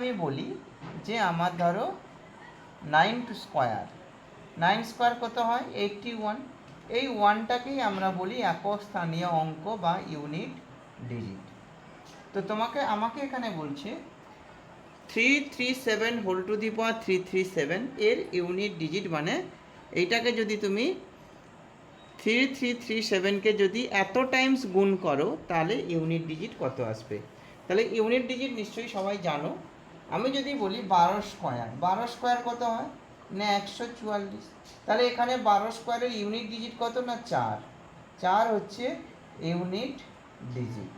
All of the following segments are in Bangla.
আমি বলি যে আমার ধরো 9 স্কোয়ার, 9 স্কোয়ার কত হয় 81। এই ওয়ানটাকেই আমরা বলি একক স্থানীয় অঙ্ক বা ইউনিট ডিজিট। তো আমাকে এখানে বলছে 337 হোল টু দি পাওয়ার 337 এর ইউনিট ডিজিট, মানে এইটাকে যদি তুমি 3337কে যদি এত টাইমস গুণ করো তাহলে ইউনিট ডিজিট কত আসবে। তাহলে ইউনিট ডিজিট নিশ্চয়ই সবাই জানো। আমি যদি বলি 12 স্কোয়ার, 12 স্কোয়ার কত হয় না 144। তাহলে এখানে 12 স্কোয়ারের ইউনিট ডিজিট কত না 4, 4 হচ্ছে ইউনিট ডিজিট।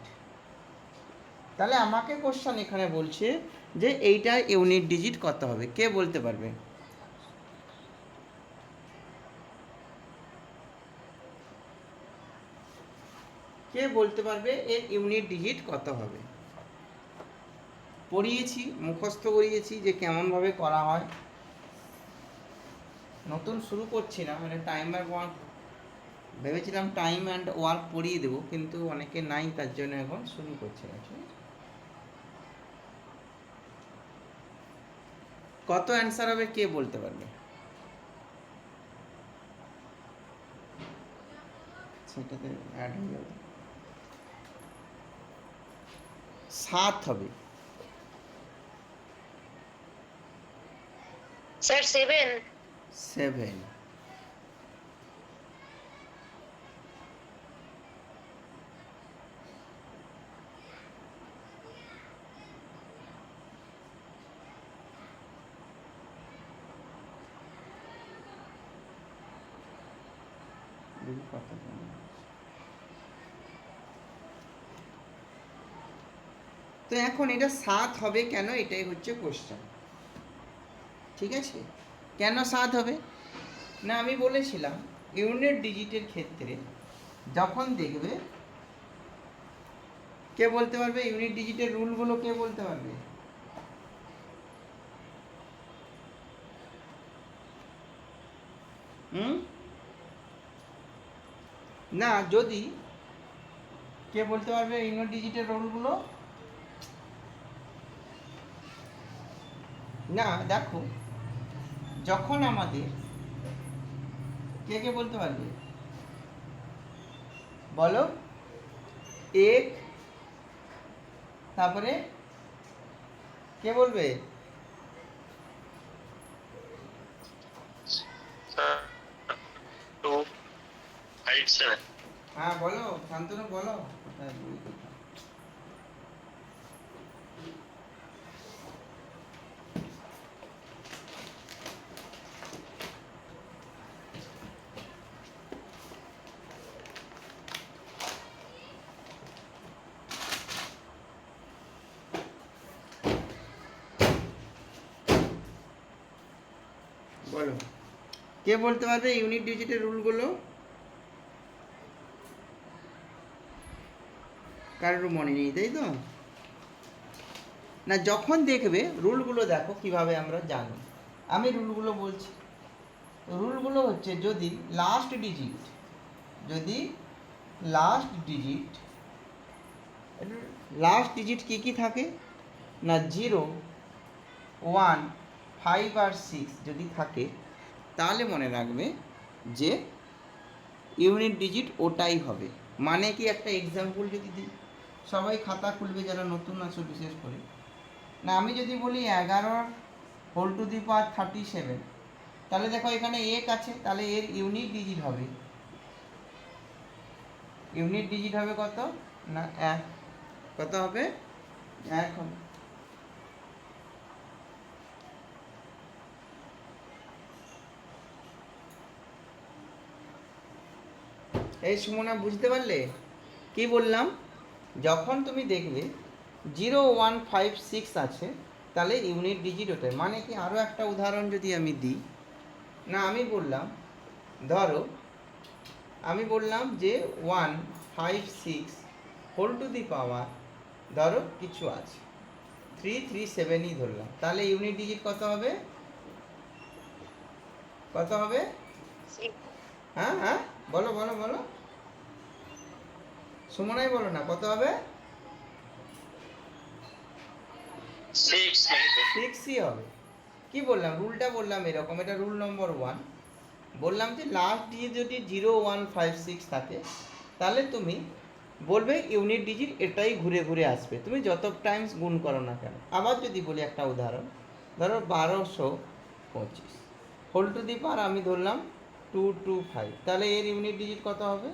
তাহলে আমাকে কোশ্চেন এখানে বলছে যে এইটার ইউনিট ডিজিট কত হবে, কে বলতে পারবে? কে বলতে পারবে এর ইউনিট ডিজিট কত হবে? পড়িয়েছি, মুখস্থ করিয়েছি যে কেমনভাবে করা হয়। নতুন শুরু করছি না, মানে টাইমার ওয়ার্ক ভেবেছিলাম টাইম অ্যান্ড ওয়ার্ক পড়িয়ে দেবো, কিন্তু অনেকে নাই, তার জন্য এখন শুরু করছি না। কত অ্যান্সার হবে কে বলতে পারবে? সেটাতে অ্যাড হয়ে যাবে, 7 হবে স্যার 7। 7। তো এখন এটা 7 হবে কেন, এটাই হচ্ছে কোশ্চেন। ঠিক আছে, কেন 7 হবে না, আমি বলেছিলাম ইউনিট ডিজিটের ক্ষেত্রে যখন দেখবে, কে বলতে পারবে ইউনিট ডিজিটের রুলগুলো, কে বলতে পারবে? না, যদি কে বলতে পারবে ইউনিট ডিজিটের রুলগুলো? না, দেখো, যখন আমাদের, কে কে বলতে পারবে বলো? এক, তারপরে কে বলবে? হ্যাঁ বলো, শান্তনু বলো। কোথায় বই? বলো, কে বলতে পারবে ইউনিট ডিজিটের রুলগুলো? কারোর মনে নেই, তাই তো? না, যখন দেখবে রুলগুলো দেখো কিভাবে আমরা জানি। আমি রুলগুলো বলছি। রুলগুলো হচ্ছে যদি লাস্ট ডিজিট কি কি থাকে না 0, 1, 5 আর 6 যদি থাকে, তাহলে মনে রাখবে যে ইউনিট ডিজিট ওটাই হবে। মানে কি, একটা এক্সাম্পল যদি দিই, সবাই খাতা খুলবে যারা নতুন আছো বিশেষ করে। না, আমি যদি বলি 11 হোল টু দি পাওয়ার 37, তাহলে দেখো এখানে এক আছে, তাহলে এর ইউনিট ডিজিট হবে কত না 1। কত হবে? 1 হবে। এই সুমনা, বুঝতে পারলে কি বললাম? যখন তুমি দেখবে 0, 1, 5, 6 আছে, তাহলে ইউনিট ডিজিট ওটাই। মানে কি, আরও একটা উদাহরণ যদি আমি দিই, না আমি বললাম, ধরো আমি বললাম যে 1, 5, 6 হোল টু দি পাওয়ার, ধরো কিছু আছে 337ই ধরলাম, তাহলে ইউনিট ডিজিট কত হবে? কত হবে? হ্যাঁ হ্যাঁ বলো বলো বলো, সুমনাই বলো না, কত হবে? 6ই হবে। কি বললাম, রুলটা বললাম এরকম, এটা রুল নম্বর 1। বললাম যে লাস্ট ডিজিট যদি 0156 থাকে তাহলে তুমি বলবে ইউনিট ডিজিট এটাই ঘুরে ঘুরে আসবে, তুমি যত টাইমস গুণ করো না কেন। আবার যদি বলি একটা উদাহরণ, ধরো 1225 হোল টু দি পাওয়ার আমি ধরলাম 225, তাহলে এর ইউনিট ডিজিট কত হবে?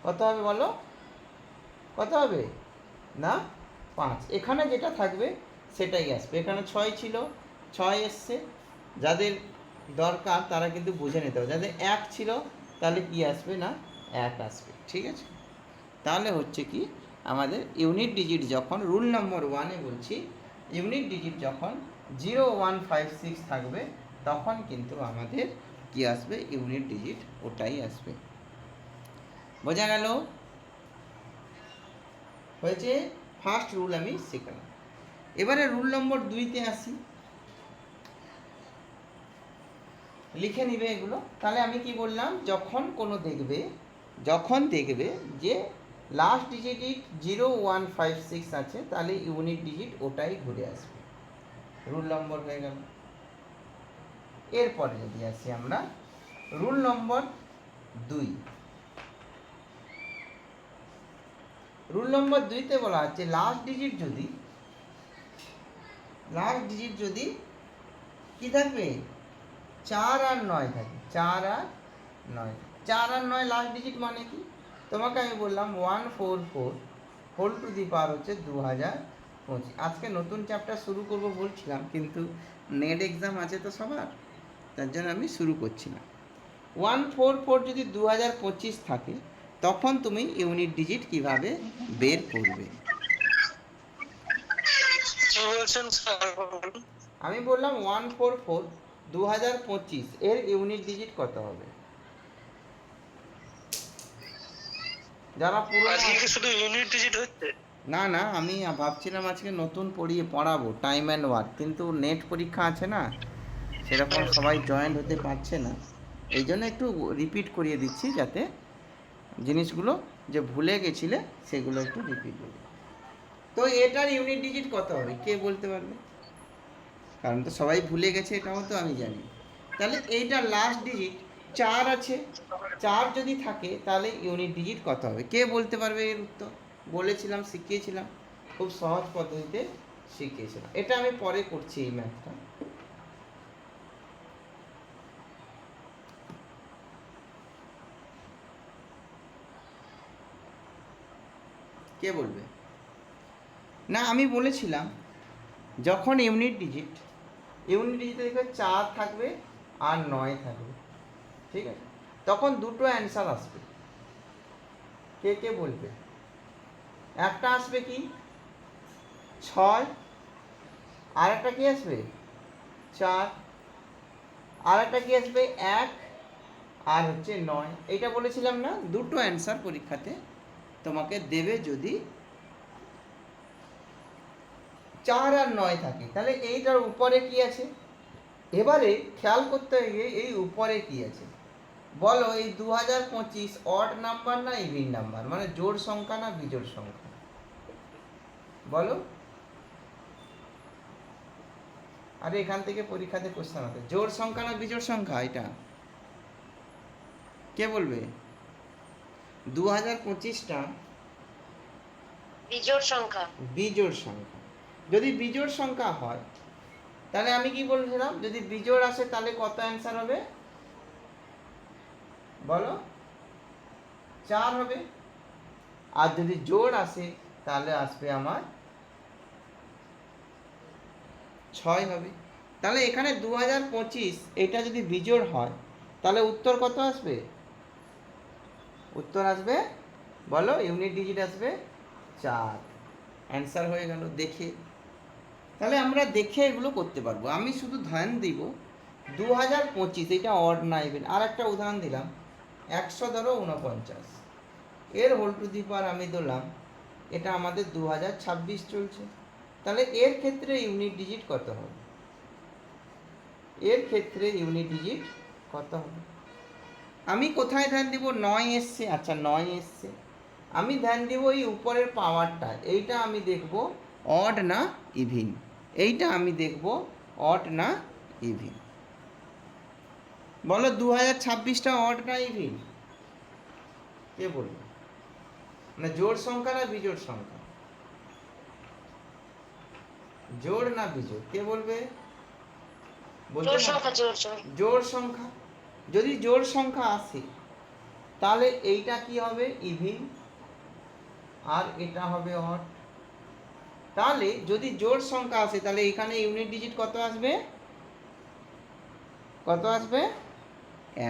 কত হবে বলো, কত হবে? না 5। এখানে যেটা থাকবে সেটাই আসবে। এখানে 6 ছিল, 6 এসছে। যাদের দরকার তারা কিন্তু বুঝে নিতে হবে। যাদের 1 ছিল তাহলে কি আসবে? না 1 আসবে। ঠিক আছে, তাহলে হচ্ছে কি আমাদের ইউনিট ডিজিট যখন রুল নম্বর 1-এ বলছি, ইউনিট ডিজিট যখন 0156 থাকবে তখন কিন্তু আমাদের কি আসবে? ইউনিট ডিজিট ওটাই আসবে। বোঝা গেল? হয়েছে, ফার্স্ট রুল আমি শেখালাম। এবারে রুল নম্বর 2-তে আসি, লিখে নিবে এগুলো। তাহলে আমি কি বললাম, যখন দেখবে যে লাস্ট ডিজিট 0156 আছে তাহলে ইউনিট ডিজিট ওটাই ঘুরে আসবে। রুল নম্বর হয়ে গেল। এরপরে যদি আসি আমরা রুল নম্বর 2, রুল নম্বর 2-তে বলা হচ্ছে লাস্ট ডিজিট যদি কি থাকবে? 4 আর 9 থাকে। 4 আর 9 লাস্ট ডিজিট মানে কি? তোমাকে আমি বললাম 144 হোল টু দি পাওয়ার হচ্ছে 2025। আজকে নতুন চ্যাপ্টার শুরু করব বলছিলাম, কিন্তু নেট এক্সাম আছে তো সবার, তার জন্য আমি শুরু করছি না। 144 যদি 2025 থাকে তখন তুমি ইউনিট ডিজিট কিভাবে বের করবে? আমি বললাম 144 2025 এর ইউনিট ডিজিট কত হবে? যারা পুরো শুধু ইউনিট ডিজিট হচ্ছে না, আমি ভাবছিলাম আজকে নতুন পড়াবো টাইম অ্যান্ড ওয়ার্ক, কিন্তু নেট পরীক্ষা আছে না, সেরকম সবাই জয়েন্ট হতে পারছে না। এই জন্য একটু রিপিট করিয়ে দিচ্ছি, যাতে জিনিসগুলো যে ভুলে গেছিলে সেগুলো একটু রিপিট করি। তো এটার ইউনিট ডিজিট কত হবে কে বলতে পারবে? কারণ তো সবাই ভুলে গেছে, এটাও তো আমি জানি। তাহলে এইটার লাস্ট ডিজিট 4 আছে, 4 যদি থাকে তাহলে ইউনিট ডিজিট কত হবে? কে বলতে পারবে এর উত্তর? বলেছিলাম, শিখিয়েছিলাম, খুব সহজ পদ্ধতিতে শিখিয়েছিলাম। এটা আমি পরে করছি এই ম্যাথটা। কে বলবে? না, আমি বলেছিলাম যখন ইউনিট ডিজিটে দেখবে 4 থাকবে আর 9 থাকবে, ঠিক আছে, তখন দুটো অ্যান্সার আসবে। কে বলবে? একটা আসবে কি 6, আর একটা কি আসবে 4, আর একটা কি আসবে 1, আর হচ্ছে 9। এইটা বলেছিলাম না, দুটো অ্যান্সার পরীক্ষাতে তোমাকে দেবে যদি 4 আর 9 থাকে। তাহলে এইটার উপরে কি আছে? এবারে খেয়াল করতে হবে এই উপরে কি আছে। বলো, এই 2025 অড নাম্বার না ইভিন নাম্বার, মানে জোড় সংখ্যা না বিজোড় সংখ্যা? বলো। আরে এখান থেকে পরীক্ষাতে কোশ্চেন আছে, জোড় সংখ্যা না বিজোড় সংখ্যা? এটা কে বলবে? 2025টা বিজোড় সংখ্যা। যদি বিজোড় সংখ্যা হয় তাহলে আমি কি বলছিলাম, যদি বিজোড় আসে তাহলে কত অ্যান্সার হবে বলো? 4 হবে। আর যদি জোড় আসে তাহলে আসবে আমার 6 হবে। তাহলে এখানে 2025 এটা যদি বিজোড় হয় তাহলে উত্তর কত আসবে? উত্তর আসবে বলো, ইউনিট ডিজিট আসবে 4। অ্যান্সার হয়ে গেল দেখে। তাহলে আমরা দেখে এগুলো করতে পারবো। আমি শুধু ধ্যান দিব 2025 এটা অড না ইভেন। আর একটা উদাহরণ দিলাম, 100 ধরো 49 এর হোল টু দি পাওয়ার আমি দিলাম, এটা আমাদের 2026 চলছে। তাহলে এর ক্ষেত্রে ইউনিট ডিজিট কত হবে? আমি কোথায় ধ্যান দিব? 9 এসছে, আচ্ছা 9 এসছে, আমি ধ্যান দেব এই উপরের পাওয়ারটা, এইটা আমি দেখব অড না ইভিন, এইটা আমি দেখব অড না ইভিন। বলো 2026টা অড না ইভিন? কে বলবে? মানে জোড় সংখ্যা না বিজোড় সংখ্যা? জোড় না বিজোড়? কে বলবে? জোড় সংখ্যা, জোড় সংখ্যা। যদি জোড় সংখ্যা আসে তাহলে এইটা কি হবে? ইভিন, আর এটা হবে অড। তাহলে যদি জোড় সংখ্যা আসে তাহলে এখানে ইউনিট ডিজিট কত আসবে? কত আসবে?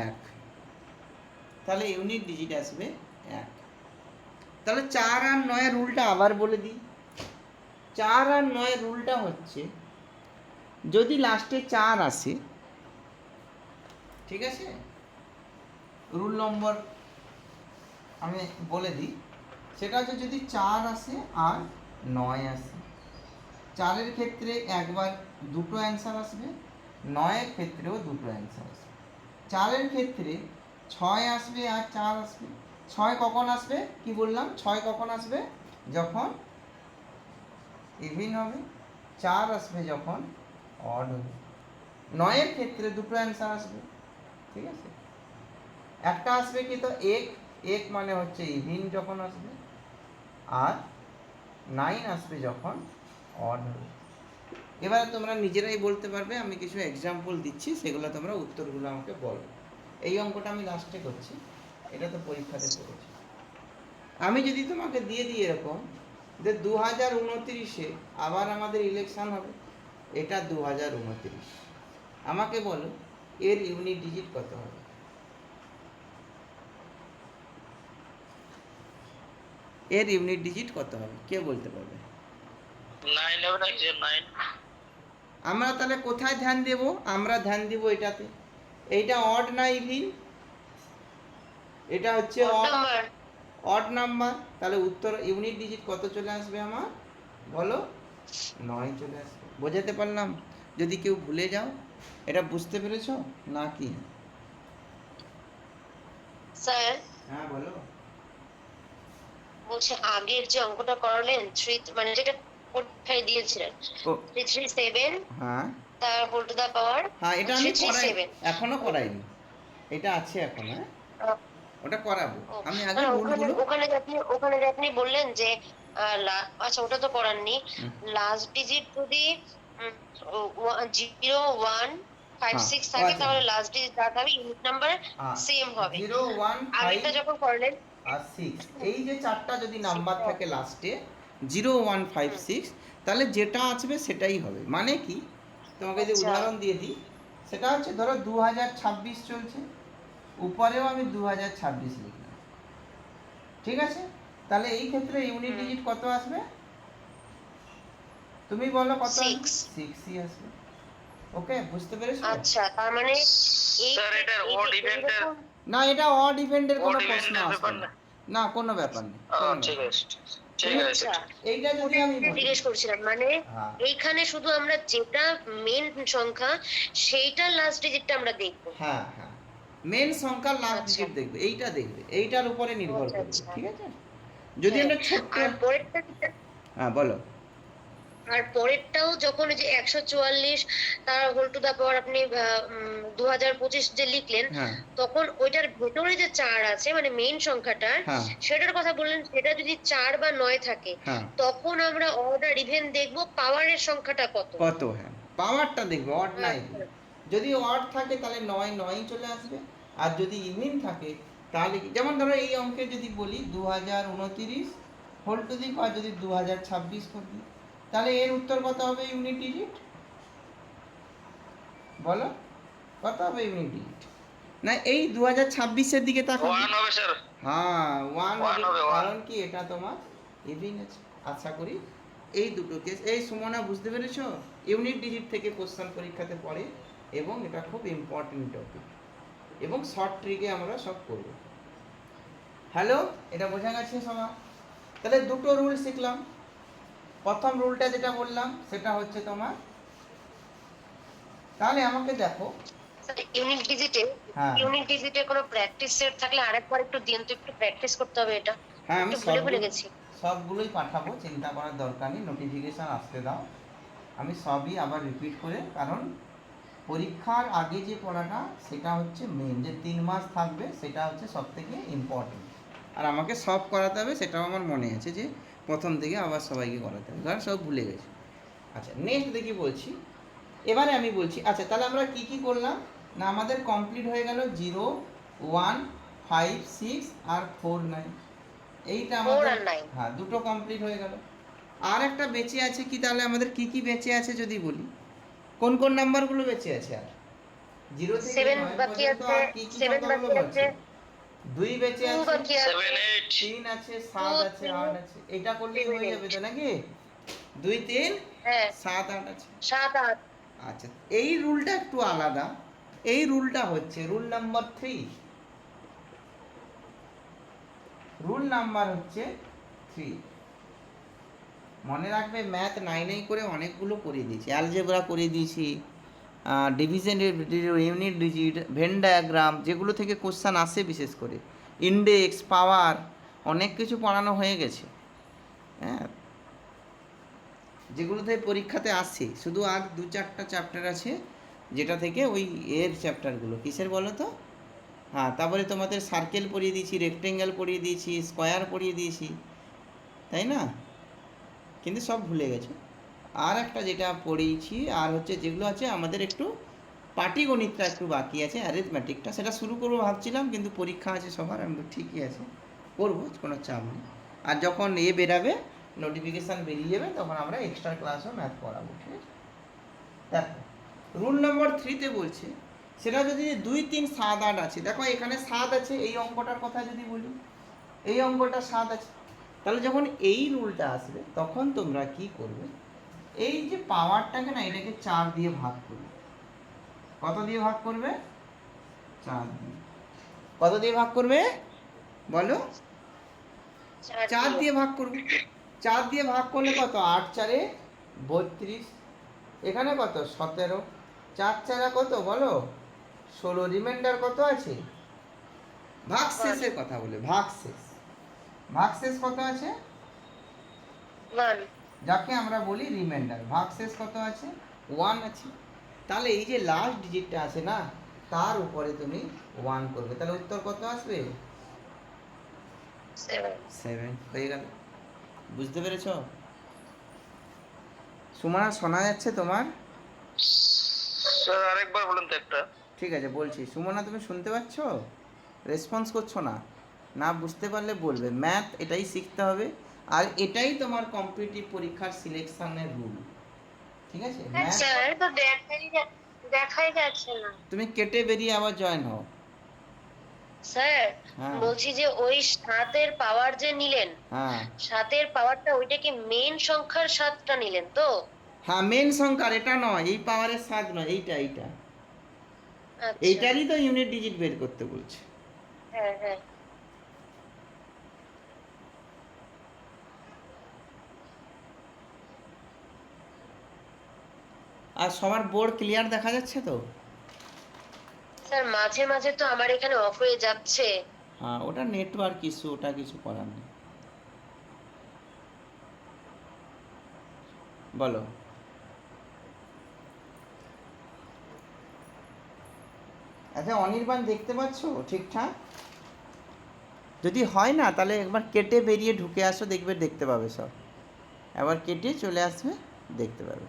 1। তাহলে ইউনিট ডিজিট আসবে 1। তাহলে 4 আর 9 রুলটা আবার বলে দিই। 4 আর 9 রুলটা হচ্ছে, যদি লাস্টে 4 আসে, ঠিক আছে, রুল নম্বর আমি বলে দিই, সেটা হচ্ছে যদি 4 আসে আর 9 আসে, 4-এর ক্ষেত্রে একবার দুটো অ্যান্সার আসবে, 9-এর ক্ষেত্রেও দুটো অ্যান্সার আসবে। 4-এর ক্ষেত্রে 6 আসবে আর 4 আসবে। 6 কখন আসবে? কি বললাম? 6 কখন আসবে? যখন ইভিন হবে। 4 আসবে যখন অড হবে। 9-এর ক্ষেত্রে দুটো অ্যান্সার আসবে, ঠিক আছে। একটা আসবে কি, তো এক মানে হচ্ছে ইভিন যখন আসবে, আর 9 আসবে যখন অড হবে। এবার তোমরা নিজেরাই বলতে পারবে, আমি কিছু এক্সাম্পল দিচ্ছি, সেগুলো তোমরা উত্তরগুলো আমাকে বলো। এই অঙ্কটা আমি লাস্টে করছি, এটা তো পরীক্ষাতে করেছি। আমি যদি তোমাকে দিয়ে দিই এরকম যে 2029-এ আবার আমাদের ইলেকশন হবে, এটা 2029, আমাকে বলো এর ইউনিট ডিজিট কত হবে? এর ইউনিট ডিজিট কত হবে? কে বলতে পারবে? 9 হবে না? 9। আমরা তাহলে কোথায় ধ্যান দেব? আমরা ধ্যান দেব এটাতে। এইটা অড না ইভিন? এটা হচ্ছে অড নাম্বার। তাহলে উত্তর ইউনিট ডিজিট কত চলে আসবে আমার? বলো। 9 চলে আসবে। বোঝাতে পারলাম? যদি কেউ ভুলে যাও, এটা বুঝতে পেরেছো নাকি? স্যার, হ্যাঁ বলো। বলছি আগের যে অঙ্কটা করালেন, 3 মানে যেটা পরীক্ষায় দিয়েছিলেন, 337, হ্যাঁ তার হোল টু দা পাওয়ার, হ্যাঁ, এটা আমি 337 এখনো করাইনি, এটা আছে এখন। হ্যাঁ, ওটা করাবো আমি আগে ওখানে রুলগুলো। ওখানে যে আপনি বললেন যে আচ্ছা ওটা তো করাননি, লাস্ট ডিজিট যদি 0156 থাকে তাহলে লাস্ট ডিজিট যা থাকবে ইউনিট নাম্বার সেম হবে। 0 1 আগেরটা 5 যখন করলেন আর 6, এই যে চারটা যদি নাম্বার থাকে লাস্টে 0 1 5 6, তাহলে যেটা আসবে সেটাই হবে। মানে কি, তোমাকে যে উদাহরণ দিয়ে দিই, সেটা হচ্ছে ধরো 2026 চলছে, উপরেও আমি 2026 লিখলাম, ঠিক আছে। তাহলে এই ক্ষেত্রে ইউনিট ডিজিট কত আসবে? তুমি বলো কত আসবে? 6ই আসবে। ওকে, বুঝতে পেরেছো? আচ্ছা, তার মানে এই স্যার এটা অড ইভেন্টের না, এটা অড ইভেন্টের কোনো প্রশ্ন আসবে না, না কোনো ব্যাপার নেই। ঠিক আছে, ঠিক আছে। এইটা যদি আমি জিজ্ঞেস করছিলাম, মানে এইখানে শুধু আমরা যেটা মেন সংখ্যা সেইটা লাস্ট ডিজিটটা আমরা দেখব। হ্যাঁ হ্যাঁ, মেন সংখ্যার লাস্ট ডিজিট দেখবে, এইটা দেখবে, এইটার উপরে নির্ভর করবে, ঠিক আছে। যদি আমরা ছোট্ট, আর পরেরটা, হ্যাঁ বলো। আর পরেরটাও যখন যে 144 তার হোল টু দা পাওয়ার আপনি 2025 যে লিখলেন, তখন ওইটার ভেতরে যে 4 আছে মানে মেইন সংখ্যাটা, সেটার কথা বললেন, সেটা যদি 4 বা 9 থাকে তখন আমরা অড আর ইভেন দেখব পাওয়ারের সংখ্যাটা কত কত। হ্যাঁ, পাওয়ারটা দেখবে, অড না ইভেন। যদি অড থাকে তাহলে 9 9ই চলে আসবে, আর যদি ইভেন থাকে তাহলে যেমন ধরো এই অঙ্কে যদি বলি 2029 হোল টু দি পাওয়ার যদি 2026 করে দিই, তাহলে এর উত্তর কত হবে ইউনিট ডিজিট? বলো কত হবে ইউনিট ডিজিট? না এই 2026-এর দিকে তাকাও। 1 হবে স্যার। হ্যাঁ 1 হবে, হবে, কারণ কি এটা তোমার ইভিন আছে। আশা করি এই দুটো কেস, এই সুমনা বুঝতে পেরেছো? ইউনিট ডিজিট থেকে কোশ্চেন পরীক্ষাতে পড়ে, এবং এটা খুব ইম্পর্টেন্ট টপিক, এবং শর্ট ট্রিকে আমরা সব করব। হ্যালো, এটা বোঝা গেছে সবার? তাহলে দুটো রুল শিখলাম। প্রথম রুলটা যেটা বললাম সেটা হচ্ছে তোমার, তাহলে আমাকে দেখো ইউনিট ডিজিটে কোনো প্র্যাকটিস সেট থাকলে আরেকবার একটু দিন, তো একটু প্র্যাকটিস করতে হবে এটা। হ্যাঁ আমি ভুলে গেছি। সবগুলোই পাঠাবো, চিন্তা করার দরকার নেই, নোটিফিকেশান আসতে দাও। আমি সবই আবার রিপিট করে, কারণ পরীক্ষার আগে যে পড়াটা সেটা হচ্ছে মেন, যে 3 মাস থাকবে সেটা হচ্ছে সব থেকে ইম্পর্টেন্ট। আর আমাকে সব করাতে হবে, সেটাও আমার মনে আছে যে প্রথম থেকে আবার সবাইকে করাতে হবে, কারণ সব ভুলে গেছি। আচ্ছা নেক্সট দেখি বলছি, এবারে আমি বলছি। আচ্ছা তাহলে আমরা কি কি করলাম না, আমাদের কমপ্লিট হয়ে গেল 0, 1, 5, 6 আর 4, 9। এইটা আমাদের, হ্যাঁ দুটো কমপ্লিট হয়ে গেল। আর একটা বেঁচে আছে কি, তাহলে আমাদের কি কি বেঁচে আছে যদি বলি, কোন কোন নাম্বারগুলো বেঁচে আছে? আর 0 থেকে 9 পর্যন্ত আর কি কি সংখ্যাগুলো বেঁচে? 2 বেঁচে আছে, 3 আছে, 7 আছে, 8 আছে। এটা করলেই হয়ে যাবে তো নাকি? 2, 3, 7, 8 আছে। 7, 8। আচ্ছা এই রুলটা একটু আলাদা। এই রুলটা হচ্ছে রুল নাম্বার 3। রুল নাম্বার হচ্ছে 3। মনে রাখবে, ম্যাথ 9 করে অনেকগুলো করে দিয়েছি, অ্যালজেব্রা করে দিয়েছি, division unit digit, Venn diagram, যেগুলো থেকে কোশ্চেন আসে, বিশেষ করে ইন্ডেক্স, পাওয়ার, অনেক কিছু পড়ানো হয়ে গেছে। হ্যাঁ যেগুলো থেকে পরীক্ষাতে আসে, শুধু আর 2-4টা চ্যাপ্টার আছে যেটা থেকে ওই এর চ্যাপ্টারগুলো, কিসের বলো তো? হ্যাঁ তারপরে তোমাদের সার্কেল পড়িয়ে দিয়েছি, রেক্টেঙ্গেল পড়িয়ে দিয়েছি, স্কোয়ার পড়িয়ে দিয়েছি, তাই না? কিন্তু সব ভুলে গেছো। আর একটা যেটা পড়িয়েছি, আর হচ্ছে যেগুলো আছে আমাদের একটু পাটিগণিতটা একটু বাকি আছে, অ্যারিথমেটিকটা, সেটা শুরু করবো ভাবছিলাম, কিন্তু পরীক্ষা আছে সবার। আমি ঠিকই আছে, করবো, কোনো চাপ নেই। আর যখন বেরাবে, নোটিফিকেশান বেরিয়ে যাবে, তখন আমরা এক্সট্রা ক্লাসও ম্যাথ পড়াবো, ঠিক আছে? দেখো রুল নম্বর 3তে বলছে, সেটা যদি 2, 3, 7, 8 আছে। দেখো এখানে 7 আছে, এই অঙ্কটার কথা যদি বলি, এই অঙ্কটা 7 আছে। তাহলে যখন এই রুলটা আসবে, তখন তোমরা কি করবে, এই যে পাওয়ারটাকে না, এটাকে 4 দিয়ে ভাগ করবে। কত দিয়ে ভাগ করবে? 4 দিয়ে। কত দিয়ে ভাগ করবে বলো? 4 দিয়ে ভাগ করবে। 4 দিয়ে ভাগ করলে কত? 8 4 32। এখানে কত? 17। 4 4 কত বলো? 16। রিমাইন্ডার কত আছে? ভাগ শেষের কথা বলে, ভাগ শেষ। ভাগ শেষ কত আছে? 1, যাকে আমরা বলি রিমাইন্ডার। ভাগ শেষ কত আছে? 1 আছে। তাহলে এই যে লাস্ট ডিজিটটা আছে না, তার উপরে তুমি 1 করবে, তাহলে উত্তর কত আসবে? 7 হয়ে গেল। বুঝতে পেরেছো? সুমনা শোনা যাচ্ছে তোমার? স্যার আরেকবার বলুন তো একটা। ঠিক আছে বলছি। সুমনা তুমি শুনতে পাচ্ছ? রেসপন্স করছো না? না বুঝতে পারলে বলবে। ম্যাথ এটাই শিখতে হবে, আর এটাই তোমার কম্পিটিটিভ পরীক্ষার সিলেকশনের রুল, ঠিক আছে? স্যার তো দেখাই যাচ্ছে না। তুমি কেটে বেরিয়ে আবার জয়েন হও। স্যার বলছি যে ওই 7-এর পাওয়ার যে নিলেন, 7-এর পাওয়ারটা ওইটা কি মেইন সংখ্যার 7টা নিলেন তো? হ্যাঁ মেইন সংখ্যার, এটা নয়, এই পাওয়ারের 7 নয়, এইটা। এইটারই তো ইউনিট ডিজিট বের করতে বলছে। হ্যাঁ হ্যাঁ। আর সবার বোর্ড ক্লিয়ার দেখা যাচ্ছে তো? স্যার মাঝে মাঝে তো আমার এখানে অফ হয়ে যাচ্ছে। হ্যাঁ ওটা নেটওয়ার্ক ইস্যু, ওটা কিছু করার নেই। বলো। আচ্ছা অনির্বাণ দেখতে পাচ্ছ ঠিকঠাক? যদি হয় না তাহলে একবার কেটে বেরিয়ে ঢুকে আসো, দেখবে দেখতে পাবে সব। এবার কেটে চলে আসবে, দেখতে পাবে।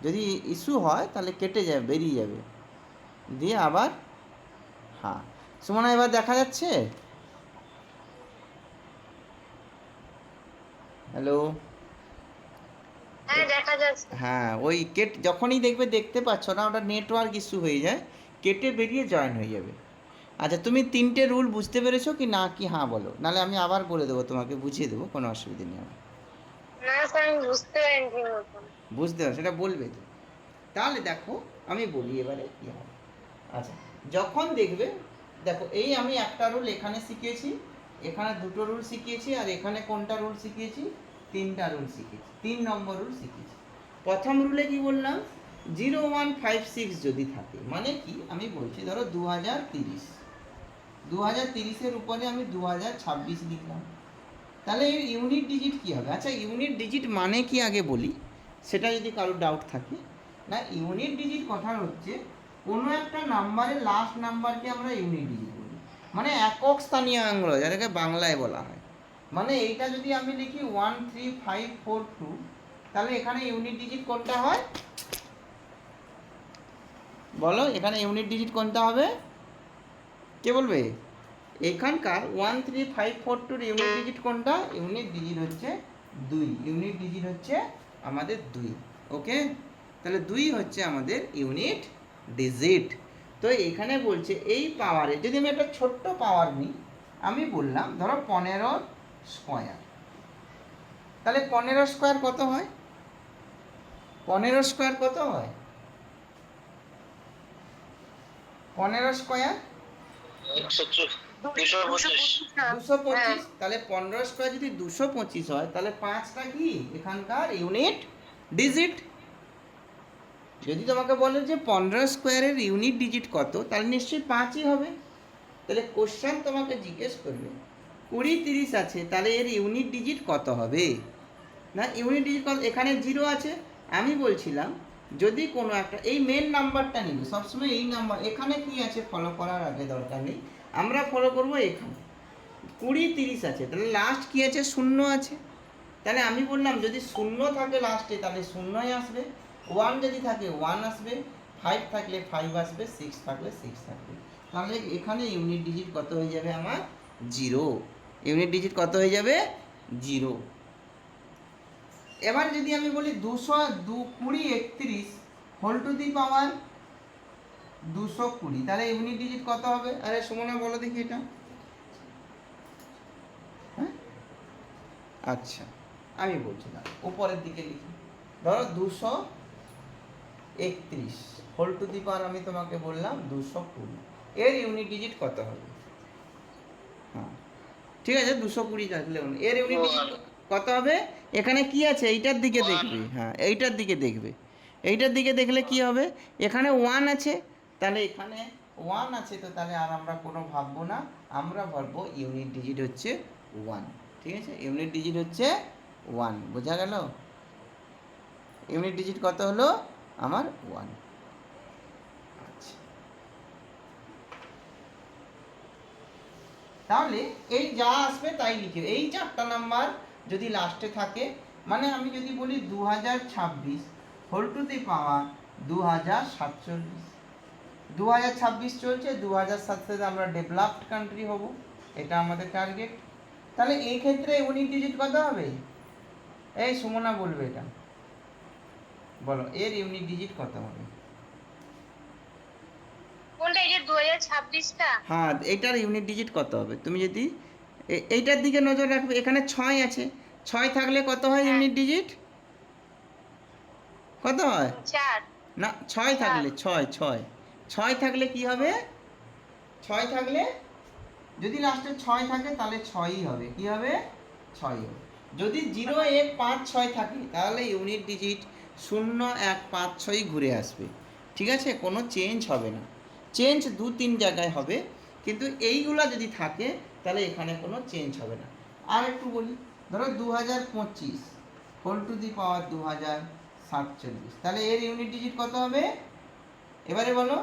যদি ইস্যু হয় তাহলে কেটে যাবে, বেরিয়ে যাবে, দিয়ে আবার। হ্যাঁ সুমনা এবার দেখা যাচ্ছে? হ্যালো? হ্যাঁ দেখা যাচ্ছে। হ্যাঁ ওই যখনই দেখবে দেখতে পাচ্ছ না, ওটা নেটওয়ার্ক ইস্যু হয়ে যায়, কেটে বেরিয়ে জয়েন হয়ে যাবে। আচ্ছা তুমি 3টে রুল বুঝতে পেরেছো কি না, কি হ্যাঁ বলো, নাহলে আমি আবার বলে দেবো, তোমাকে বুঝিয়ে দেবো, কোনো অসুবিধা নেই আমার। না স্যার আমি বুঝতে পারিনি। বুঝতে পারো, সেটা বলবে তো। তাহলে দেখো আমি বলি এবারে কি হবে। আচ্ছা যখন দেখবে, দেখো এই আমি একটা রুল এখানে শিখিয়েছি, এখানে 2টো রুল শিখিয়েছি, আর এখানে কোনটা রুল শিখিয়েছি? 3টা রুল শিখিয়েছি, 3 নম্বর রুল শিখিয়েছি। প্রথম রুলে কি বললাম? 0, 1, 5, 6 যদি থাকে, মানে কি আমি বলছি, ধরো 2030, 2030-এর উপরে আমি 2026 লিখলাম, তাহলে এর ইউনিট ডিজিট কী হবে? আচ্ছা, ইউনিট ডিজিট মানে কি আগে বলি, সেটা যদি কারোর ডাউট থাকে। না, ইউনিট ডিজিট কথা হচ্ছে কোনো একটা নাম্বারের লাস্ট নাম্বারকে আমরা ইউনিট ডিজিট বলি, মানে একক স্থানীয় অঙ্ক, যেটাকে বাংলায় বলা হয়। মানে এইটা যদি আমি লিখি 13542, তাহলে এখানে ইউনিট ডিজিট কোনটা হয় বলো? এখানে ইউনিট ডিজিট কোনটা হবে? কে বলবে? এখানকার 13542 ইউনিট ডিজিট কোনটা? ইউনিট ডিজিট হচ্ছে 2। ইউনিট ডিজিট হচ্ছে আমাদের 2। ওকে, তাহলে 2 হচ্ছে আমাদের ইউনিট ডিজিট। তো এখানে বলছে এই পাওয়ারে যদি আমি একটা ছোট্ট পাওয়ার নিই, আমি বললাম ধরো 15 স্কোয়ার, তাহলে 15 স্কোয়ার কত হয়? 15 স্কোয়ার কত হয়? 15 স্কোয়ার 225। তাহলে 15 স্কোয়ার যদি 225 হয়, তাহলে 5টা কি এখানকার ইউনিট ডিজিট। যদি তোমাকে বলে যে 15 স্কোয়ারের ইউনিট ডিজিট কত, তাহলে নিশ্চয়ই 5ই হবে। তাহলে কোশ্চেন তোমাকে জিজ্ঞেস করবে 20 30 আছে, তাহলে এর ইউনিট ডিজিট কত হবে? না, ইউনিট ডিজিট কত? এখানে 0 আছে। আমি বলছিলাম যদি কোনো একটা এই মেন নাম্বারটা নিবি সবসময়, এই নাম্বার এখানে কি আছে ফলো করার আগে দরকার নেই, আমরা ফলো করব এখানে 20 30 আছে, তাহলে লাস্ট কি আছে? 0 আছে। তাহলে আমি বললাম যদি 0 থাকে লাস্টে তাহলে 0ই আসবে, 1 যদি থাকে 1 আসবে, 5 থাকলে 5 আসবে, 6 থাকলে 6 থাকবে। তাহলে এখানে ইউনিট ডিজিট কত হয়ে যাবে আমার? 0। ইউনিট ডিজিট কত হয়ে যাবে? 0। এবার যদি আমি বলি 220 হোল টু দি পাওয়ার 220, তাহলে ইউনিট ডিজিট কত হবে? আরে সুমনা বলো দেখি এটা। হ্যাঁ, আচ্ছা আমি বলছিলাম উপরের দিকে লিখি, ধরো 231 হোল টু দি পাওয়ার আমি তোমাকে বললাম 220, এর ইউনিট ডিজিট কত হবে? হ্যাঁ ঠিক আছে, 220 থাকলে এর ইউনিট ডিজিট কত হবে? এখানে কি আছে? এইটার দিকে দেখবে। হ্যাঁ, এইটার দিকে দেখবে। এইটার দিকে দেখলে কি হবে? এখানে 1 আছে, তাহলে এখানে 1 আছে, তো তাহলে আর আমরা কোনো ভাববো না, আমরা ভাববো ইউনিট ডিজিট হচ্ছে 1। ঠিক আছে, ইউনিট ডিজিট হচ্ছে 1। বোঝা গেল? ইউনিট ডিজিট কত হলো আমার? 1। আচ্ছা, তাহলে এই যা আসবে তাই লিখে, এই 4টা নাম্বার যদি লাস্টে থাকে, মানে আমি যদি বলি 2026 হোল টু দি পাওয়ার 2047, 2026 চলছে, 2047 আমরা ডেভেলপড কান্ট্রি হব, এটা আমাদের টার্গেট। তাহলে এই ক্ষেত্রে ইউনিট ডিজিট কত হবে? এই সুমনা বলবে এটা, বলো এর ইউনিট ডিজিট কত হবে? কোনটা? এই যে 2026টা? হ্যাঁ, এইটার ইউনিট ডিজিট কত হবে? তুমি যদি এইটার দিকে নজর রাখবে, এখানে 6 আছে, 6 থাকলে কত হয় ইউনিট ডিজিট? কত হয়? 4। না, 6 থাকলে 6 থাকলে কি হবে? 6 থাকলে যদি লাস্টে 6 থাকে তাহলে 6ই হবে। কি হবে? 6 হবে। যদি 0 1 5 6 থাকে তাহলে ইউনিট ডিজিট 0 1 5 6ই ঘুরে আসবে। ঠিক আছে, কোনো চেঞ্জ হবে না। চেঞ্জ 2-3 জায়গায় হবে, কিন্তু এইগুলা যদি থাকে তাহলে এখানে কোনো চেঞ্জ হবে না। আর একটু বলি, ধরো 2025 হোল টু দি পাওয়ার 2047, তাহলে এর ইউনিট ডিজিট কত হবে? এবারে বলো,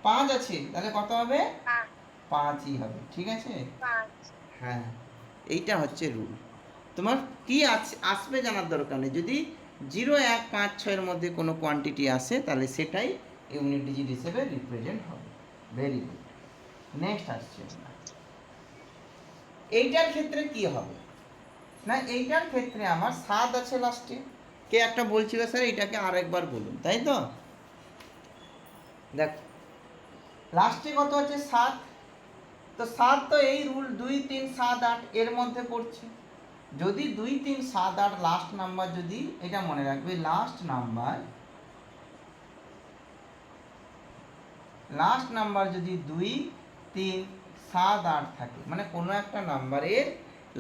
5 আছে, তাহলে কত হবে? 5ই হবে। ঠিক আছে, হ্যাঁ, এইটা হচ্ছে রুল। তোমার কি আসবে জানার দরকার নেই, যদি 0 1 5 6-এর মধ্যে কোনো কোয়ান্টিটি আসে তাহলে সেটাই ইউনিট ডিজিট হিসেবে রিপ্রেজেন্ট হবে। Very good. নেক্সট আসছে, এইটার ক্ষেত্রে কি হবে? না, এইটার ক্ষেত্রে আমার 7 আছে লাস্টে। কে একটা বলছিল স্যার এটাকে আরেকবার বলুন, তাই তো? দেখ, লাস্টে কত আছে? 7। তো 7 তো এই রুল 2 3 7 8 এর মধ্যে পড়ছে। যদি 2 3 7 8 লাস্ট নাম্বার, যদি এটা মনে রাখবে, লাস্ট নাম্বার যদি 2 3 7 8 থাকে, মানে কোনো একটা নাম্বারের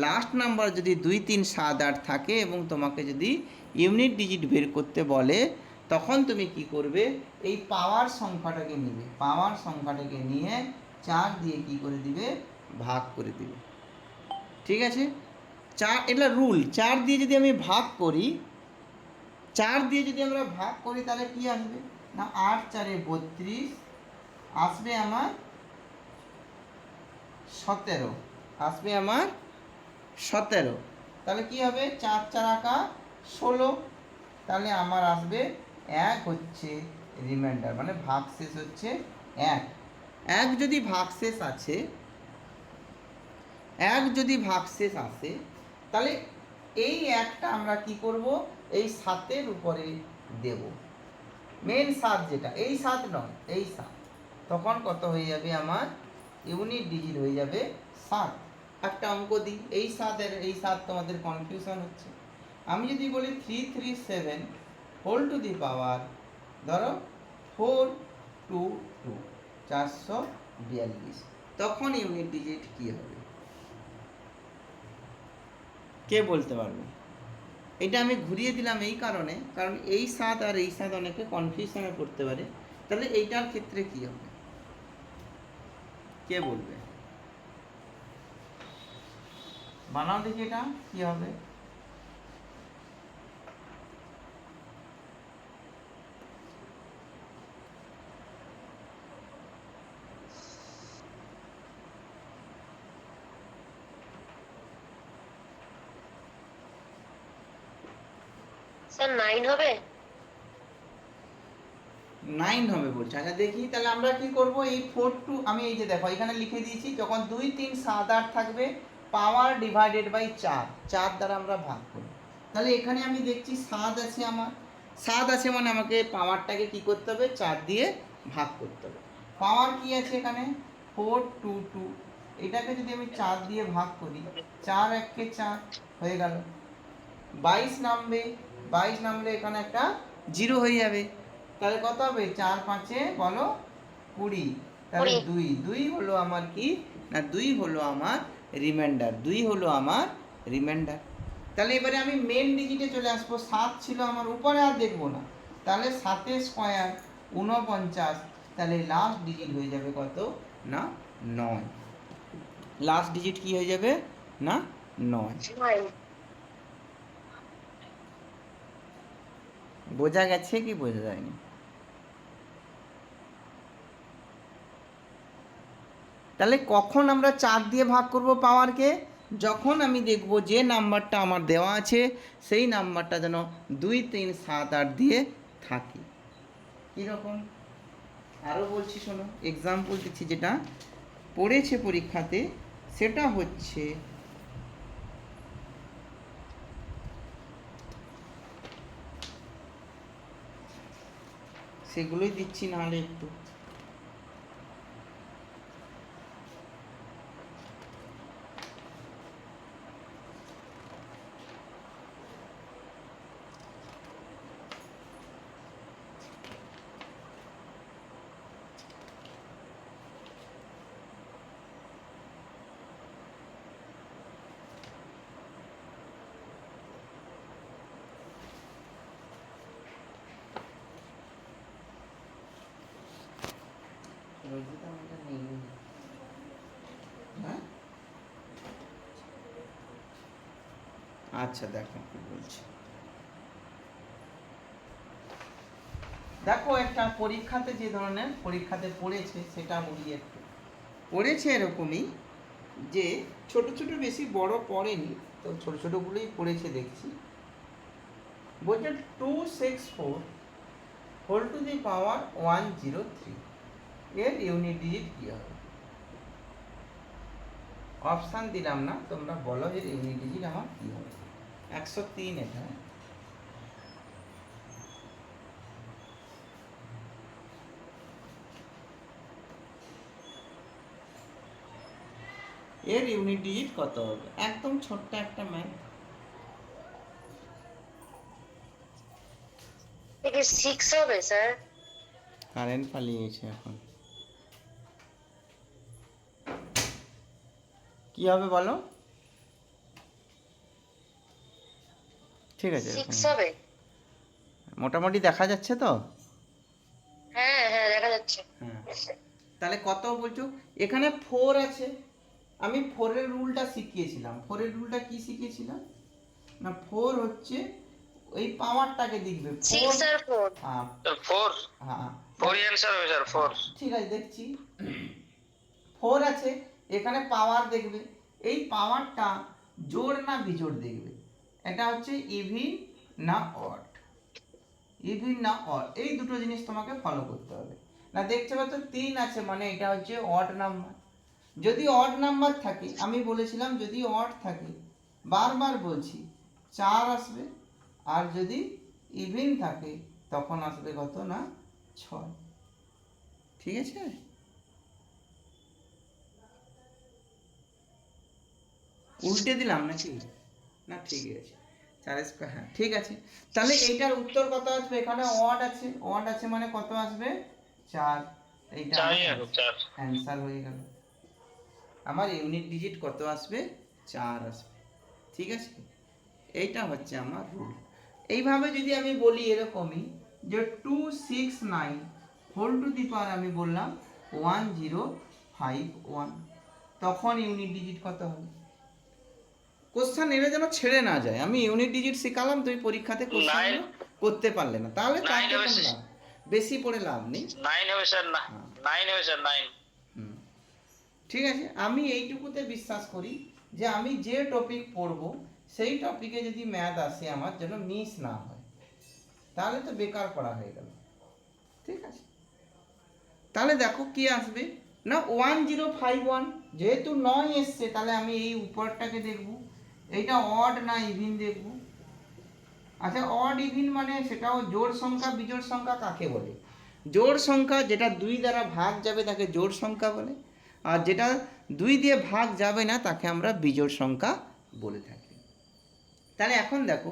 লাস্ট নাম্বার যদি 2 3 7 8 থাকে এবং তোমাকে যদি ইউনিট ডিজিট বের করতে বলে, তখন তুমি কি করবে? এই পাওয়ার সংখ্যাটাকে নিবে, পাওয়ার সংখ্যাটাকে নিয়ে 4 দিয়ে কি করে দিবে? ভাগ করে দিবে। ঠিক আছে, 4 এটা রুল, 4 দিয়ে যদি আমি ভাগ করি, 4 দিয়ে যদি আমরা ভাগ করি তাহলে কি আসবে না 8 4 32 আসবে আমার 17, আসবে আমার 17। তাহলে কি হবে 4 4 16, তাহলে আমার আসবে 1 হচ্ছে রিমাইন্ডার, মানে ভাগশেষ হচ্ছে 1। 1 যদি ভাগশেষ আছে, 1 যদি ভাগশেষ আসে তাহলে এই 1টা আমরা কি করব, এই 7-এর উপরে দেব, মেন 7 যেটা, এই 7 নয়, এই 7। তখন কত হয়ে যাবে আমার ইউনিট ডিজিট হয়ে যাবে 7। একটা অঙ্ক দিই, এই 7 এর এই 7 তোমাদের কনফিউশন হচ্ছে। আমি যদি বলি 337 হোল টু দি পাওয়ার ধরো 422 442, তখন ইউনিট ডিজিট কি হবে? কে বলতে পারবে? এটা আমি ঘুরিয়ে দিলাম এই কারণে, কারণ এই 7 আর এই 7 অনেকে কনফিউশনে পড়তে পারে। তাহলে এইটার ক্ষেত্রে কি হবে, কে বলবে? বানাও দেখি এটা কি হবে। স্যার 9 হবে। 9 হবে বলছে। আচ্ছা দেখি তাহলে আমরা কি করব, এই 4 আমি এই যে দেখো এখানে লিখে দিয়েছি, যখন 2 3 7 8 থাকবে পাওয়ার ডিভাইডেড বাই 4, 4 দ্বারা আমরা ভাগ করি। তাহলে এখানে আমি দেখছি 7 আছে, আমার 7 আছে মানে আমাকে পাওয়ারটাকে কি করতে হবে, 4 দিয়ে ভাগ করতে হবে। পাওয়ার কি আছে এখানে 422, এটাকে যদি আমি 4 দিয়ে ভাগ করি, 4 1 কে 4 হয়ে গেল, 22 নামবে, 22 নামলে এখানে একটা 0 হয়ে যাবে। তাহলে কত হবে 4 5 বলো 20, তাহলে 2 হলো আমার কি না 2 হলো আমার রিমাইন্ডার, 2 হলো আমার রিমাইন্ডার। তাহলে এবারে আমি মেন ডিজিটে চলে আসবো, 7 ছিল আমার উপরে, আর দেখবো না। তাহলে 7 স্কোয়ার 49, তাহলে লাস্ট ডিজিট হয়ে যাবে কত না 9। লাস্ট ডিজিট কি হয়ে যাবে না 9। বোঝা গেছে কি বোঝা যায়নি? তাহলে কখন আমরা 4 দিয়ে ভাগ করব পাওয়ারকে, যখন আমি দেখব যে নাম্বারটা আমার দেওয়া আছে সেই নাম্বারটা যেন 2 3 7 8 দিয়ে থাকে। কীরকম আরও বলছি শোনো, এক্সাম্পল দিচ্ছি, যেটা পড়েছে পরীক্ষাতে সেটা হচ্ছে সেগুলোই দিচ্ছি, নাহলে একটু হ্যাঁ। আচ্ছা দেখো কি বলছি, দেখো একটা পরীক্ষাতে যে ধরনের পরীক্ষাতে পড়েছে সেটা বলি একটু। পড়েছে এরকমই যে ছোট ছোট, বেশি বড় পড়েনি, তো ছোট ছোটগুলোই পড়েছে দেখছি। বলছে 264 হোল টু দি পাওয়ার 103 এর ইউনিট ডিজিট কী হবে? অপশান দিলাম না, তোমরা বলো যে ইউনিট ডিজিট আমার কী হবে। 103 এটা, এর ইউনিট ডিজিট কত হবে? একদম ছোট্ট একটা ম্যাথ। এটা 6 হবে স্যার। কারেন্ট পালিয়েছে এখন, কি হবে বলো? ঠিক আছে 6 হবে। মোটামুটি দেখা যাচ্ছে তো? হ্যাঁ হ্যাঁ দেখা যাচ্ছে। হ্যাঁ, তাহলে কত বলছো? এখানে 4 আছে, আমি 4-এর রুলটা শিখিয়েছিলাম। 4-এর রুলটা কি শিখিয়েছিলাম? না 4 হচ্ছে ওই পাওয়ারটাকে দেখবে 6 আর 4। হ্যাঁ স্যার 4 হ্যাঁ 4 অ্যান্সার হবে স্যার 4। ঠিক আছে দেখছি 4 আছে, এখানে পাওয়ার দেখবে, এই পাওয়ারটা জোড় না বিজোড় দেখবে, এটা হচ্ছে ইভিন না অড, ইভিন না অড, এই দুটো জিনিস তোমাকে ফলো করতে হবে। না দেখতে পাচ্ছ 3 আছে মানে এটা হচ্ছে অড নাম্বার। যদি অড নাম্বার থাকে, আমি বলেছিলাম যদি অড থাকে, বারবার বলছি 4 আসবে, আর যদি ইভিন থাকে তখন আসবে কত না 6। ঠিক আছে? উল্টে দিলাম নাকি? না ঠিক আছে, 4 স্কোয়ার, হ্যাঁ ঠিক আছে। তাহলে এইটার উত্তর কত আসবে? এখানে অড আছে, অড আছে মানে কত আসবে? 4। এইটা 4 অ্যান্সার হয়ে গেল। আমার ইউনিট ডিজিট কত আসবে? 4 আসবে। ঠিক আছে, এইটা হচ্ছে আমার রুল। এইভাবে যদি আমি বলি এরকমই যে 269 হোল টু দি পাওয়ার আমি বললাম 1051, তখন ইউনিট ডিজিট কত হবে? কোশ্চেন এরা যেন ছেড়ে না যায়। আমি ইউনিট ডিজিট শেখালাম, তুই পরীক্ষাতে কোশ্চেন করতে পারলে না, তাহলে চাপে কোনো লাভ, বেশি পড়ে লাভ নেই। 9 হবে স্যার, না 9 হবে স্যার 9। ঠিক আছে, আমি এইটুকুতে বিশ্বাস করি যে আমি যে টপিক পড়ব সেই টপিকে যদি ম্যাথ আসে আমার যেন মিস না হয়, তাহলে তো বেকার পড়া হয়ে গেল। ঠিক আছে, তাহলে দেখো কি আসবে না 1051, যেহেতু 9 এসছে তাহলে আমি এই উপরটাকে দেখব, এইটা অড না ইভিন দেখব। আচ্ছা অড ইভিন মানে সেটাও জোড় সংখ্যা বিজোড় সংখ্যা কাকে বলে? জোড় সংখ্যা যেটা 2 দ্বারা ভাগ যাবে তাকে জোড় সংখ্যা বলে, আর যেটা 2 দিয়ে ভাগ যাবে না তাকে আমরা বিজোড় সংখ্যা বলে থাকি। তাহলে এখন দেখো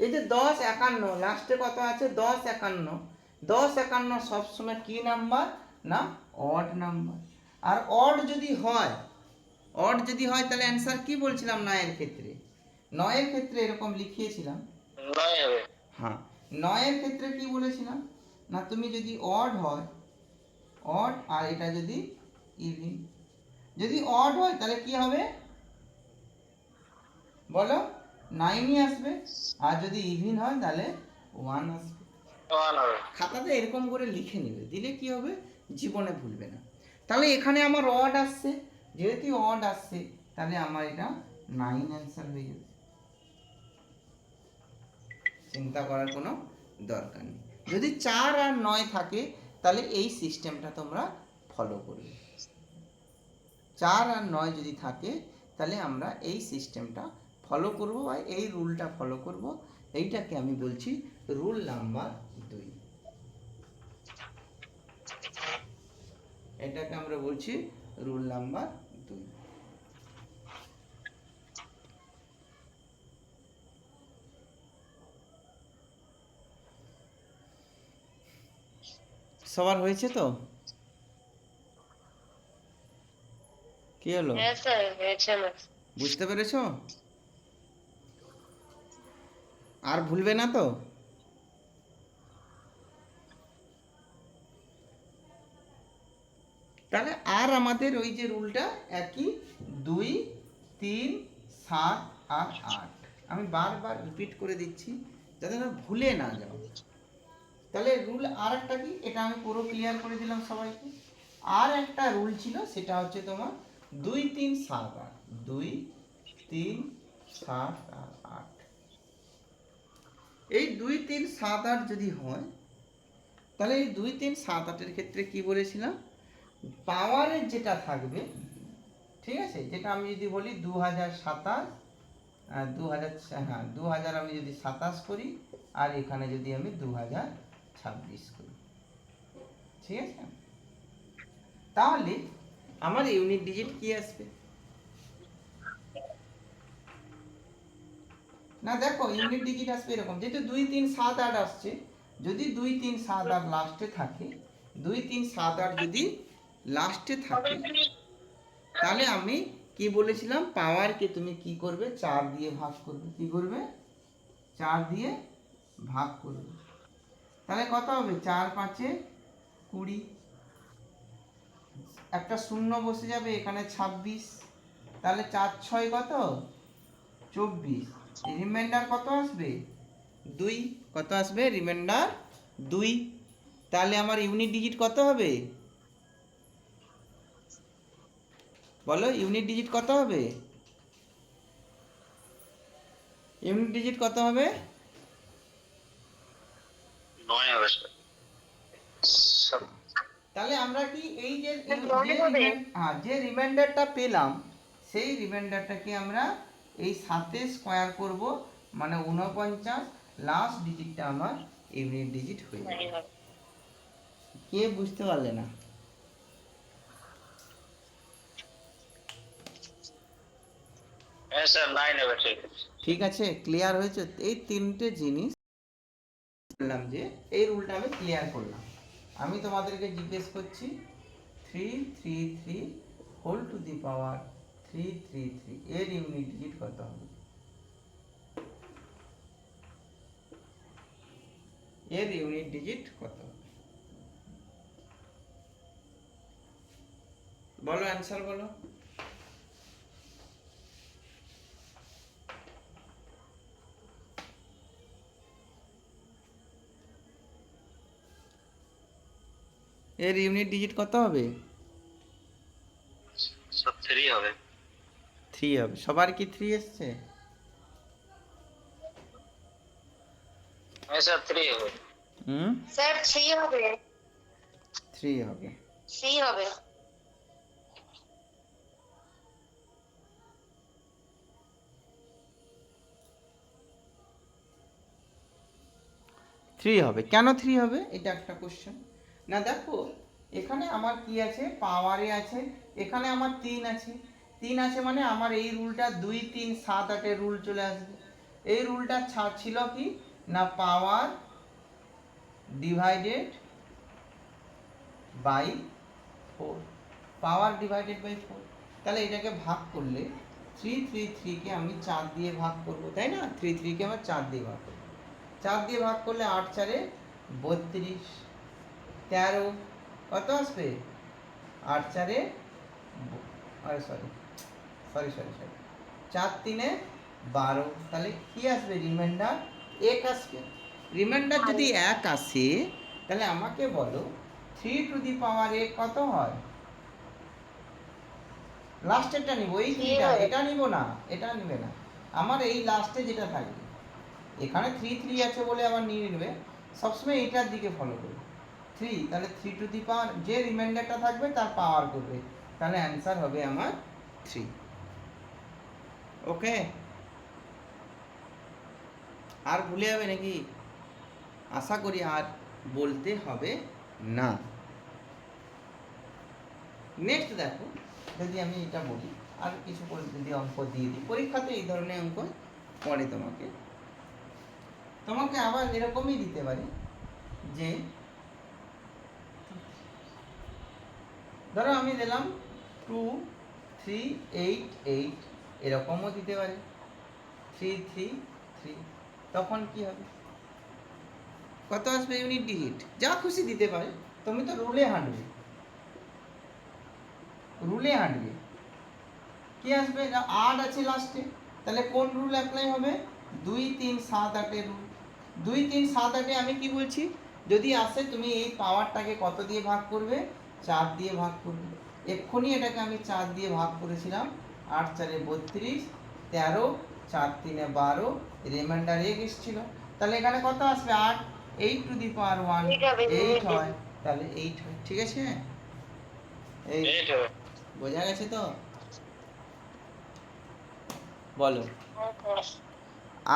এই যে 10 51 লাস্টে কত আছে? 10 51, 10 51 সবসময় কি নাম্বার? না অড নাম্বার। আর অড যদি হয়, অড যদি হয় তাহলে অ্যান্সার কি বলছিলাম 9 এর ক্ষেত্রে? 9 এর ক্ষেত্রে এরকম লিখিয়েছিলাম, 9 হবে। হ্যাঁ 9 এর ক্ষেত্রে কি বলেছিলাম না তুমি যদি অড হয়, অড, আর এটা যদি ইভিন, যদি অড হয় তাহলে কি হবে বলো? 9ই আসবে, আর যদি ইভিন হয় তাহলে 1 আসবে। 1 হবে। খাতাতে এরকম করে লিখে নেবে, দিলে কি হবে জীবনে ভুলবে না। তাহলে এখানে আমার অড আসছে, যেহেতু অড আসছে তাহলে আমার এটা 9 অ্যান্সার হয়ে যাবে, চিন্তা করার কোনো দরকার নেই। যদি 4 আর 9 থাকে তাহলে এই সিস্টেমটা তোমরা ফলো করবে। 4 আর 9 যদি থাকে তাহলে আমরা এই সিস্টেমটা ফলো করব বা এই রুলটা ফলো করব। এইটাকে আমি বলছি রুল নাম্বার 2। এটাকে আমরা বলছি রুল নাম্বার 2। সবার হয়েছে তো? কি হলো? হ্যাঁ স্যার হয়েছে না। বুঝতে পেরেছো? আর ভুলবে না তো? তাহলে আর আমাদের ওই যে রুলটা একই, 2 3 7 আর 8। আমি বারবার রিপিট করে দিচ্ছি যাতে না ভুলে না যাও। তাহলে রুল আর একটা কি, এটা আমি পুরো ক্লিয়ার করে দিলাম সবাইকে। আর একটা রুল ছিল, সেটা হচ্ছে তোমার 2 3 7 8, 2 3 7 আর 8। এই 2 3 7 8 যদি হয় তাহলে এই 2 3 7 8 এর ক্ষেত্রে কি বলেছিলাম? পাওয়ারের যেটা থাকবে, ঠিক আছে, যেটা আমি যদি বলি 2027, 2000, হ্যাঁ 2000 আমি যদি 27 করি আর এখানে যদি আমি 2026 করি, ঠিক আছে, তাহলে আমার ইউনিট ডিজিট কি আসবে? না দেখো ইউনিট ডিজিট আসবে এরকম, যেহেতু 2 3 7 8 আসছে, যদি 2 3 7 8 লাস্টে থাকে, 2 3 7 8 যদি লাস্টে থাকে তাহলে আমি কি বলেছিলাম? পাওয়ারকে তুমি কি করবে? 4 দিয়ে ভাগ করবে। কি করবে? 4 দিয়ে ভাগ করবে। তাহলে কত হবে? 4 5 এ 20, একটা শূন্য বসে যাবে, এখানে 26, তাহলে 4 6 কত 24, রিমাইন্ডার কত আসবে 2, কত আসবে রিমাইন্ডার 2। তাহলে আমার ইউনিট ডিজিট কত হবে বলো, ইউনিট ডিজিট কত হবে, ইউনিট ডিজিট কত হবে 9 হবে স্যার। তাহলে আমরা কি এই যে মনে হবে। যে রিমাইন্ডারটা পেলাম সেই রিমাইন্ডারটাকে আমরা এই 7 স্কোয়ার করব, মানে 49, লাস্ট ডিজিটটা আমার ইউনিট ডিজিট হয়ে যাবে। কে বুঝতে পারলে না? হ্যাঁ স্যার 9 হবে, ঠিক আছে। ঠিক আছে, ক্লিয়ার হয়েছে? এই তিনটে জিনিস বললাম যে এই রুলটা আমি ক্লিয়ার করলাম। আমি তোমাদেরকে জিজ্ঞেস করছি 333 হোল টু দি পাওয়ার 333 এর ইউনিট ডিজিট কত হবে? এর ইউনিট ডিজিট কত হবে বলো, অ্যান্সার বলো। এর ইউনিট ডিজিট কত হবে? স্যার 3 হবে। 3 হবে। সবার কি 3 এসছে? হ্যাঁ স্যার 3 হবে। স্যার 3 হবে। 3 হবে। 3 হবে। 3 হবে। কেন 3 হবে? এটা একটা কোশ্চেন। না দেখো, এখানে আমার কি আছে, পাওয়ারে আছে, এখানে আমার 3 আছে। 3 আছে মানে আমার এই রুলটা 2 3 7 8 এর রুল চলে আসবে। এই রুলটা ছিল কি না, power divided by 4, power divided by 4। তাহলে এটাকে ভাগ করলে 333 কে আমি 4 দিয়ে ভাগ করব, তাই না? 33 কে আমার 4 দিয়ে ভাগ করব। 4 দিয়ে ভাগ করলে 8 4 32, 13 কত আসবে 8 4 আরে সরি 4 3 12। তাহলে কি আসবে রিমাইন্ডার 1 আসবে। রিমাইন্ডার যদি 1 আসে তাহলে আমাকে বলো 3 টু দি পাওয়ার 1 কত হয়? লাস্টেরটা নিব, এই 3টা, এটা নিব না, এটা নিবে না, আমার এই লাস্টে যেটা থাকবে। এখানে 3 3 আছে বলে আবার নিয়ে নেবে, সবসময় এটার দিকে ফলো করবে 3। তাহলে 3 টু দি পাওয়ার যে রিমাইন্ডারটা থাকবে তার পাওয়ার করবে, তাহলে অ্যান্সার হবে আমার 3। ওকে, আর ভুলে যাবে নাকি? আশা করি আর বলতে হবে না। নেক্সট দেখো, যদি আমি এটা বলি আর কিছু যদি অঙ্ক দিয়ে দিই, পরীক্ষাতে এই ধরনের অঙ্ক পড়ে তোমাকে আবার এরকমই দিতে পারে যে ধরো আমি দিলাম 2 3 8 8, এরকমও দিতে পারে 3 3 3। তখন কি হবে, কত আসবে ইউনিট ডিজিট? যা খুশি দিতে পারে, তুমি তো রুলে হাঁটবে, রুলে হাঁটবে। কি আসবে না, 8 আছে লাস্টে, তাহলে কোন রুল অ্যাপ্লাই হবে? 2 3 7 8 এর রুল। 2 3 7 8 এ আমি কি বলছি, যদি আসে তুমি এই পাওয়ারটাকে কত দিয়ে ভাগ করবে? 4 দিয়ে ভাগ করবে। এক্ষুনি এটাকে আমি 4 দিয়ে ভাগ করেছিলাম, 8 4 32, 13 4 3 12, রিমাইন্ডার 1 এসেছিল। তাহলে এখানে কত আসবে 8, 8 টু দি পাওয়ার 1 8 হয়, তাহলে 8 হয়। ঠিক আছে, এই বোঝা গেছে তো? বলো,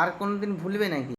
আর কোনোদিন ভুলবে নাকি?